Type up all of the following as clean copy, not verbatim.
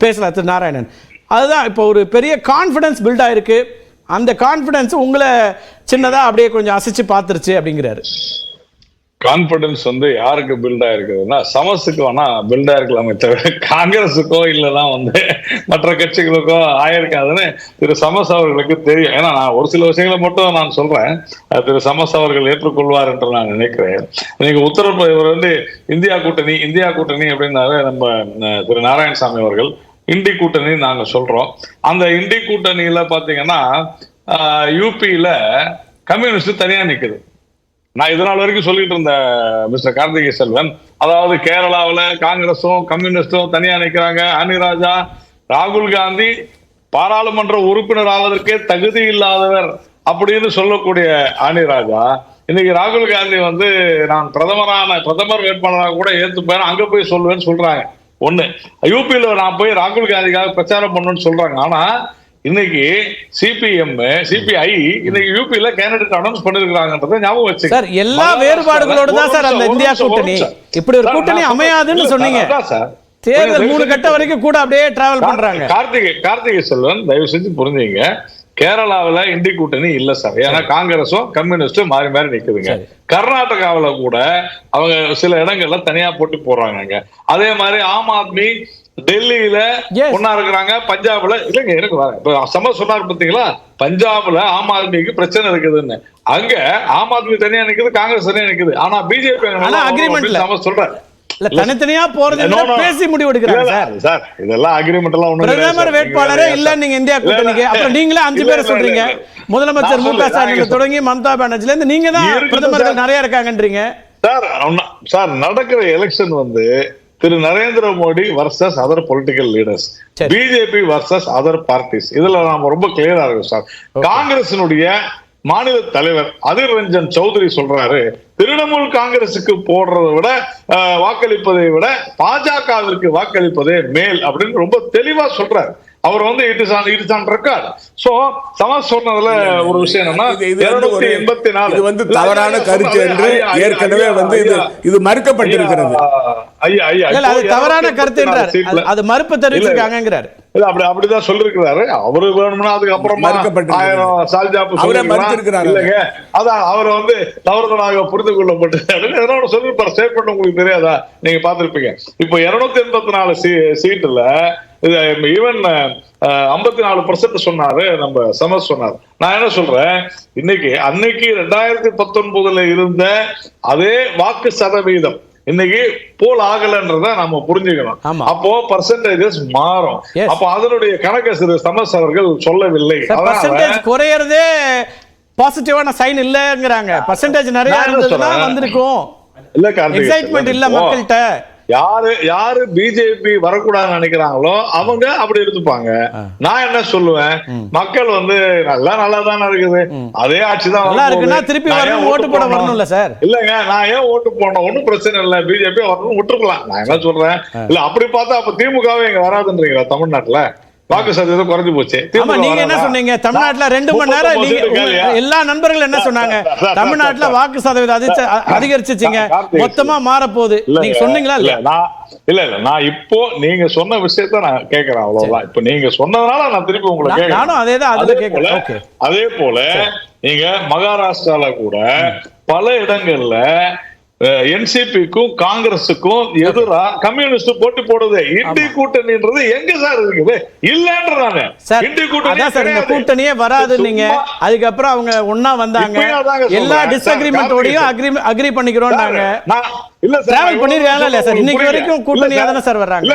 பேசலாம் திரு நாராயணன். அதுதான் இப்போ ஒரு பெரிய கான்ஃபிடன்ஸ் பில்ட் ஆயிருக்கு. அந்த கான்ஃபிடன்ஸ் உங்களை சின்னதா அப்படியே கொஞ்சம் அசைச்சு பார்த்துருச்சு அப்படிங்கிறாரு. கான்பிடன்ஸ் யாருக்கு பில்ட் ஆயிருக்குதுன்னா சமஸுக்கு வேணா பில்ட் ஆயிருக்கலாமே தவிர காங்கிரஸுக்கோ இல்லைன்னா மற்ற கட்சிகளுக்கோ ஆயிருக்காதுன்னு திரு சமஸ் அவர்களுக்கு தெரியும். ஏன்னா நான் ஒரு சில விஷயங்களை மட்டும் நான் சொல்றேன், திரு சமஸ் அவர்கள் ஏற்றுக்கொள்வார் என்று நான் நினைக்கிறேன். இன்னைக்கு இவர் இந்தியா கூட்டணி அப்படின்னாவே நம்ம திரு நாராயணசாமி அவர்கள் இண்டி கூட்டணி நாங்க சொல்றோம். அந்த இண்டி கூட்டணியில பாத்தீங்கன்னா யூபியில கம்யூனிஸ்ட் தனியா நிக்குது. நான் இதனால் வரைக்கும் சொல்லிட்டு இருந்தேன் மிஸ்டர் கார்த்திகை செல்வன், அதாவது கேரளாவில் காங்கிரஸும் கம்யூனிஸ்டும் தனியா நிற்கிறாங்க. அனிராஜா ராகுல் காந்தி பாராளுமன்ற உறுப்பினர் ஆவதற்கே தகுதி இல்லாதவர் அப்படின்னு சொல்லக்கூடிய அனிராஜா இன்னைக்கு ராகுல் காந்தி நான் பிரதமர் வேட்பாளராக கூட ஏத்துப்பேன், அங்க போய் சொல்லுவேன்னு சொல்றாங்க. ஒண்ணு, யூபியில நான் போய் ராகுல் காந்திக்காக பிரச்சாரம் பண்ணணும்னு சொல்றாங்க. ஆனா இன்னைக்கு சிபிஐ இன்னைக்கு யூபியில கேண்டிடேட் அனௌன்ஸ் பண்ணிருக்காங்கன்றத ஞாபகம் வச்சு சார், எல்லா வேறுபாடுகளோட தான் சார் அந்த இந்தியா கூட்டணி. இப்படி ஒரு கூட்டணி அமையாதுன்னு சொன்னீங்க. தேர்தல் 3 கட்ட வரைக்கும் கூட அப்படியே டிராவல் பண்றாங்க. கார்த்திகை செல்வன் தயவு செஞ்சு புரிஞ்சுங்க, கேரளாவில் இண்டி கூட்டணி இல்ல சார். ஏன்னா காங்கிரஸும் கம்யூனிஸ்டும் மாறி மாறி நிக்குதுங்க. கர்நாடகாவில கூட அவங்க சில இடங்கள்ல தனியா போட்டி போடுறாங்க. அதே மாதிரி ஆம் ஆத்மி டெல்லியில ஒன்னா இருக்கிறாங்க, பஞ்சாப்ல இல்லைங்க எனக்கு சமஸ் சொன்னார் பாத்தீங்களா, பஞ்சாப்ல ஆம் ஆத்மிக்கு பிரச்சனை இருக்குதுன்னு. அங்க ஆம் ஆத்மி தனியா நிக்குது, காங்கிரஸ் தனியா நிக்குது. ஆனா பிஜேபி சமஸ் சொல்றாரு தனித்தனியா போறது பேசி முடிவு எடுக்கிறாங்க சார். இதெல்லாம் அக்ரிமெண்ட் எல்லாம் ஒண்ணு. பிரதமர் வேட்பாளரே இல்ல நீங்க இந்தியா கூட்டணிக்கு, அப்புறம் நீங்களே 5 பேரை சொல்றீங்க. முதலமைச்சர் மு க ஸ்டாலின் தொடங்கி மம்தா பானர்ஜில இருந்து நீங்க தான் பிரதமர்கள் நிறைய இருக்காங்கன்றீங்க சார். நடக்கிற election Thiru Narendra Modi versus other political leaders, BJP versus other parties. இதுல நாம ரொம்ப கிளியரா இருக்கும் சார். காங்கிரசினுடைய மாநில தலைவர் அதிர் ரஞ்சன் சௌத்ரி சொல்றாரு, திரிணாமுல் காங்கிரசுக்கு போடுறதை விட வாக்களிப்பதை விட பாஜகவிற்கு வாக்களிப்பதே மேல் அப்படின்னு ரொம்ப தெளிவா சொல்றாரு. அவர் it is on record. So Samas சொன்னதுல ஒரு விஷயம் என்னன்னா 284 தவறான கருத்து என்று ஏற்கனவே இது மறுக்கப்பட்டிருக்கிறது. அது தவறான கருத்து என்றார், அது மறுப்பு தெரிவிச்சிருக்காங்கங்கறார். இல்ல அப்படிதான் சொல்லிருக்கிறாரு. அவரு வேணும்னா அதுக்கப்புறம் இல்லைங்க, அதான் அவர் தவறுதலாக புரிந்து கொள்ளப்பட்டு சொல்லிருப்பாரு. ஸ்டேட்மெண்ட் உங்களுக்கு தெரியாதா? நீங்க பாத்திருப்பீங்க. இப்போ 284 சீட்டுல ஈவன் 54% சொன்னாரு நம்ம சமஸ் சொன்னாரு. நான் என்ன சொல்றேன், அன்னைக்கு 2019 இருந்த அதே வாக்கு சதவீதம் இன்னைக்கு போல் ஆகலன்றத நம்ம புரிஞ்சுக்கணும். அப்போ பர்சன்டேஜஸ் மாறும். அப்போ அதனுடைய கணக்கு சிறு சமஸ் அவர்கள் சொல்லவில்லை. குறையறதே பாசிட்டிவான சைன் இல்லங்கறாங்க. பர்சன்டேஜ் நிறைய இருந்ததுன்னா வந்திருக்கும். இல்ல கார்த்திகை, எக்ஸைட்மென்ட் இல்ல மக்கள்கிட்ட. யாரு பிஜேபி வரக்கூடாதுன்னு நினைக்கிறாங்களோ அவங்க அப்படி எடுத்துப்பாங்க. நான் என்ன சொல்லுவேன், மக்கள் நல்லா தானே இருக்குது, அதே ஆட்சிதான் திருப்பி வரணும், ஓட்டு போட வரணும்ல சார். இல்லங்க, நான் ஏன் ஓட்டு போடணும், ஒன்னும் பிரச்சனை இல்ல, பிஜேபி வரணும் விட்டுருக்கலாம். நான் என்ன சொல்றேன், இல்ல அப்படி பார்த்தா அப்ப திமுகவே இங்க வராதுன்றீங்களா? தமிழ்நாட்டுல வாக்கு சதவீதம் குறைஞ்சு போச்சு. நீங்க என்ன சொன்னீங்க, தமிழ்நாட்டுல 2 மணி நேரம் எல்லா நண்பர்கள் என்ன சொன்னாங்க, தமிழ்நாட்டுல வாக்கு சதவீதம் அதிகரிச்சுங்க, மொத்தமா மாற போகுது நீங்க சொன்னீங்களா? இல்ல நான் இப்போ நீங்க சொன்ன விஷயத்த நான் கேட்கிறேன், அவ்வளவுதான். இப்ப நீங்க சொன்னதுனால நான் திருப்பி உங்களை கேட்கிறேன். அதே போல நீங்க மகாராஷ்டிரால கூட பல இடங்கள்ல என்சிபிக்கும் காங்கிரஸுக்கும் எதிரா கம்யூனிஸ்ட் போட்டி போடுது. இண்டி கூட்டணின்றது எங்க சார் இருக்குது? இல்லன்றாங்க. இண்டி கூட்டணியே வராது. நீங்க அதுக்கப்புறம் அவங்க ஒன்னா வந்தாங்க, எல்லா டிஸ்அக்ரிமெண்டோடையும் அக்ரி பண்ணிக்கிறோம்னாங்க. இல்ல டிராவல் பண்ணிருக்காங்களா இல்ல சார்? இன்னைக்கு வரைக்கும் கூட்டணியா தானே சார் வர்றாங்க.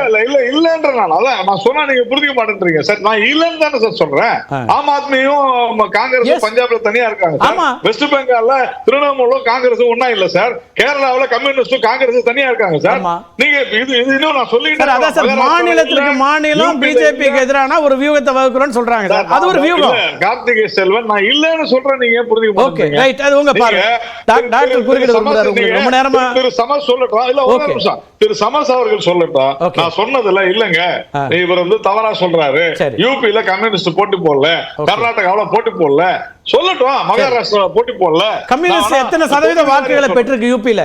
இல்லன்றனால நான் சொன்னா நீங்க புரிஞ்சுக்க மாட்டேன்றீங்க சார். நான் இல்லன்னு தானே சார் சொல்றேன். ஆம் ஆத்மியும் காங்கிரஸ் பஞ்சாப்ல தனியா இருக்காங்க சார். வெஸ்ட் பெங்கால்ல திரிணாமுலும் காங்கிரஸும் ஒன்னா இல்ல சார். கேரளாவுல கம்யூனிஸ்டும் காங்கிரஸ் தனியா இருக்காங்க சார். நீங்க இது இன்னும் நான் சொல்லிட்டேன். அதான் சார், மாநிலத்துக்கு மாநிலம் பிஜேபிக்கு எதிரான ஒரு வியூகத்தை வகுக்கிறோம்னு சொல்றாங்க சார். அது ஒரு வியூகம். கார்த்திகை செல்வன், நான் இல்லன்னு சொல்றேன், நீங்க புரிஞ்சுக்க மாட்டீங்க. ஓகே ரைட், அது உங்க பாருங்க. டாக்டர் குறுக்கிட விரும்புறாரு ரொம்ப நேரமா. சொல்லட்டும், இல்ல ஒரு நிமிஷம் திரு சமஸ் அவர்கள் சொல்லட்டும். நான் சொன்னதுல இல்லங்க, இவர் தவறா சொல்றாரு. யூபியில கம்யூனிஸ்ட் போட்டி போடல, கர்நாடகாவில போட்டி போடல சொல்லட்டும், மகாராஷ்டிரால போட்டி போடல. கம்யூனிஸ்ட் எத்தனை சதவீத வாக்குகளை பெற்றிருக்கு யூபியில?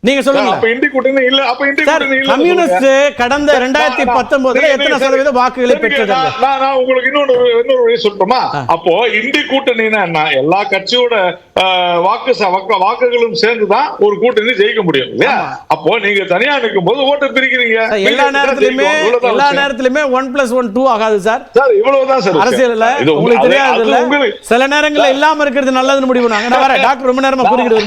நீங்க சொல்லுங்க. அப்ப இந்தி கூட்டணி இல்ல, அப்ப இந்தி சார், கூட்டணி இல்ல. கம்யூனிஸ்ட் கடந்த 2019 எத்தனை சதவீத வாக்குகளை பெற்றது? நான் உங்களுக்கு இன்னொரு வழி சொல்லட்டுமா? அப்போ இந்தி கூட்டணினா என்ன? எல்லா கட்சியோட வாக்குகளும் சேர்ந்துதான் ஒரு கூட்டணி ஜெயிக்க முடியும் இல்லையா? அப்போ நீங்க தனியா நிற்கும் போது ஓட்டு பிரிக்கிறீங்க. எல்லா நேரத்திலுமே 1+1 2 ஆகாது சார். இவ்வளவுதான் சார் அரசியல்ல. உங்களுக்கு தெரியாது, சில நேரங்கள்ல இல்லாம இருக்கிறது நல்லதுன்னு முடிவு. நான் வரேன் டாக்டர், ரொம்ப நேரமா குறிக்கிட்டு